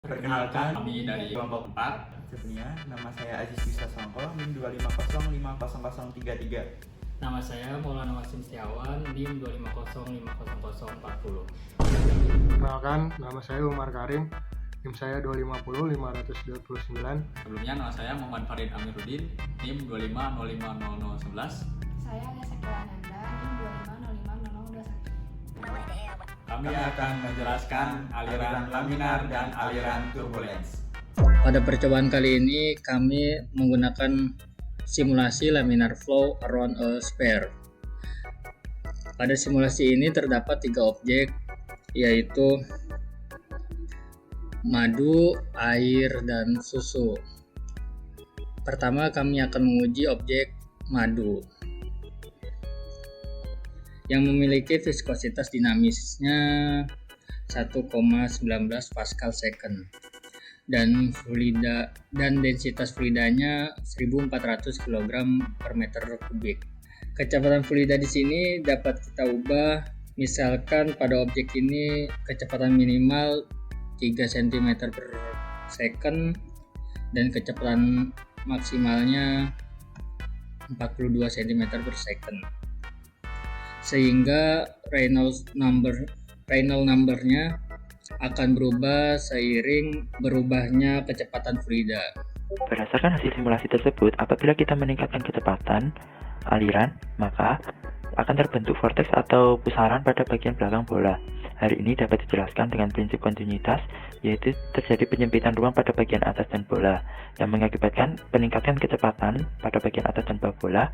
Perkenalkan, kami dari kelompok 4. Sebelumnya, nama saya Aziz Wisasongko, NIM 2505033. Nama saya Maulana Wasim Setiawan, NIM 2505040. Perkenalkan, nama saya Umar Karim, NIM saya 250-529. Sebelumnya nama saya Muhammad Farid Amiruddin, NIM 2505011. Saya Agnes Ananda, NIM 2505021. Kami akan menjelaskan aliran laminar dan aliran turbulens. Pada percobaan kali ini kami menggunakan simulasi laminar flow around a sphere. Pada simulasi ini terdapat 3 objek, yaitu madu, air, dan susu. Pertama kami akan menguji objek madu yang memiliki viskositas dinamisnya 1,19 Pascal second dan densitas fluidanya 1400 kg per meter kubik. Kecepatan fluida di sini dapat kita ubah, misalkan pada objek ini kecepatan minimal 3 cm per second dan kecepatan maksimalnya 42 cm per second. Sehingga Reynolds number-nya akan berubah seiring berubahnya kecepatan fluida. Berdasarkan hasil simulasi tersebut, apabila kita meningkatkan kecepatan aliran, maka akan terbentuk vortex atau pusaran pada bagian belakang bola. Hal ini dapat dijelaskan dengan prinsip kontinuitas, yaitu terjadi penyempitan ruang pada bagian atas dan bola, yang mengakibatkan peningkatan kecepatan pada bagian atas dan bawah bola,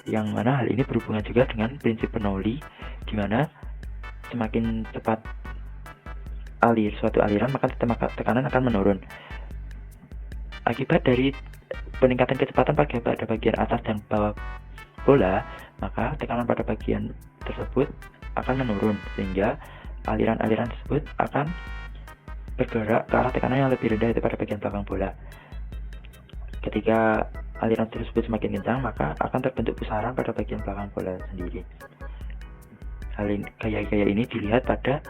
yang mana hal ini berhubungan juga dengan prinsip Bernoulli, di mana semakin cepat suatu aliran, maka tekanan akan menurun. Akibat dari peningkatan kecepatan pada bagian atas dan bawah bola, maka tekanan pada bagian tersebut akan menurun, sehingga aliran-aliran tersebut akan bergerak ke arah tekanan yang lebih rendah daripada bagian belakang bola. Ketika aliran tersebut semakin kencang, maka akan terbentuk pusaran pada bagian belakang bola sendiri. Gaya-gaya ini dilihat pada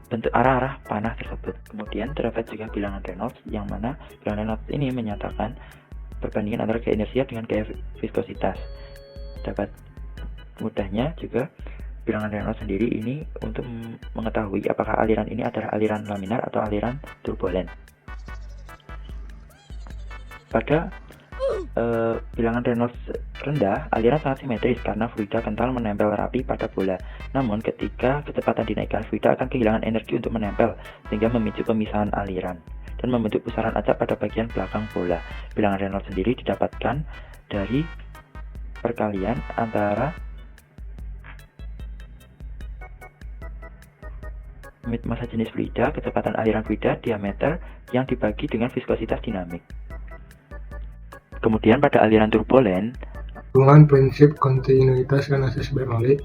bentuk arah-arah panah tersebut. Kemudian terdapat juga bilangan Reynolds, yang mana bilangan Reynolds ini menyatakan perbandingan antara gaya inersia dengan gaya viskositas. Dapat mudahnya juga bilangan Reynolds sendiri ini untuk mengetahui apakah aliran ini adalah aliran laminar atau aliran turbulen. Pada bilangan Reynolds rendah, aliran sangat simetris karena fluida kental menempel rapi pada bola. Namun ketika kecepatan dinaikkan, fluida akan kehilangan energi untuk menempel, sehingga memicu pemisahan aliran dan membentuk pusaran acak pada bagian belakang bola. Bilangan Reynolds sendiri didapatkan dari perkalian antara massa jenis fluida, kecepatan aliran fluida, diameter yang dibagi dengan viskositas dinamik. Kemudian pada aliran turbulen, Hubungan prinsip kontinuitas dan asas Bernoulli.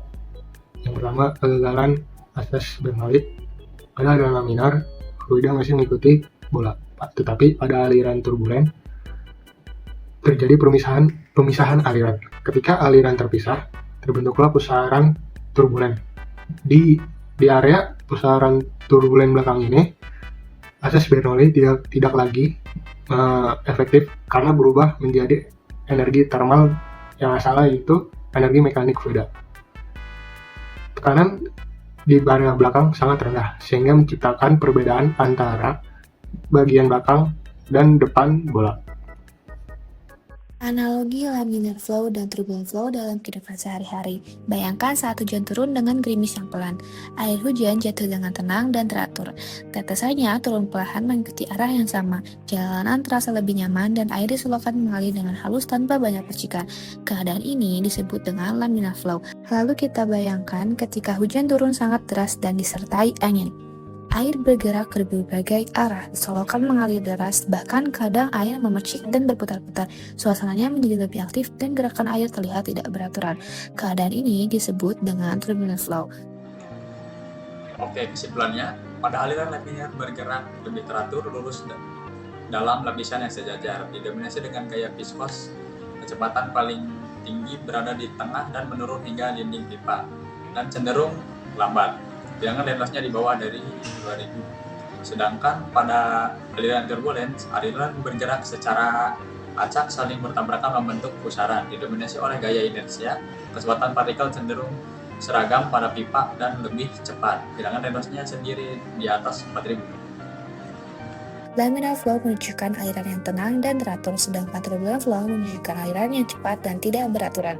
Yang pertama, kegagalan asas Bernoulli. Pada aliran laminar, fluida masih mengikuti bola. Tetapi pada aliran turbulen, terjadi pemisahan aliran. Ketika aliran terpisah, terbentuklah pusaran turbulen. Di area pusaran turbulen belakang ini, asas Bernoulli tidak lagi efektif karena berubah menjadi energi thermal yang asalnya itu energi mekanik fluida. Tekanan di area belakang sangat rendah sehingga menciptakan perbedaan antara bagian belakang dan depan bola. Analogi laminar flow dan turbulent flow dalam kehidupan sehari-hari. Bayangkan saat hujan turun dengan gerimis yang pelan. Air hujan jatuh dengan tenang dan teratur. Tetesannya turun perlahan mengikuti arah yang sama. Jalanan terasa lebih nyaman dan air di selokan mengalir dengan halus tanpa banyak percikan. Keadaan ini disebut dengan laminar flow. Lalu kita bayangkan ketika hujan turun sangat deras dan disertai angin. Air bergerak ke berbagai arah, solokan mengalir deras, bahkan kadang air memercik dan berputar-putar. Suasananya menjadi lebih aktif dan gerakan air terlihat tidak beraturan. Keadaan ini disebut dengan turbulent flow. Oke, kesimpulannya, pada aliran laminar bergerak lebih teratur, lurus dalam lapisan yang sejajar, didominasi dengan gaya viskos. Kecepatan paling tinggi berada di tengah dan menurun hingga dinding pipa, dan cenderung lambat. Bilangan Reynolds-nya di bawah dari 2000. Sedangkan pada aliran turbulens, aliran bergerak secara acak saling bertabrakan membentuk pusaran, didominasi oleh gaya inersia. Kecepatan partikel cenderung seragam pada pipa dan lebih cepat. Bilangan Reynolds-nya sendiri di atas 4000. Laminar flow menunjukkan aliran yang tenang dan teratur, sedangkan turbulent flow menunjukkan aliran yang cepat dan tidak beraturan.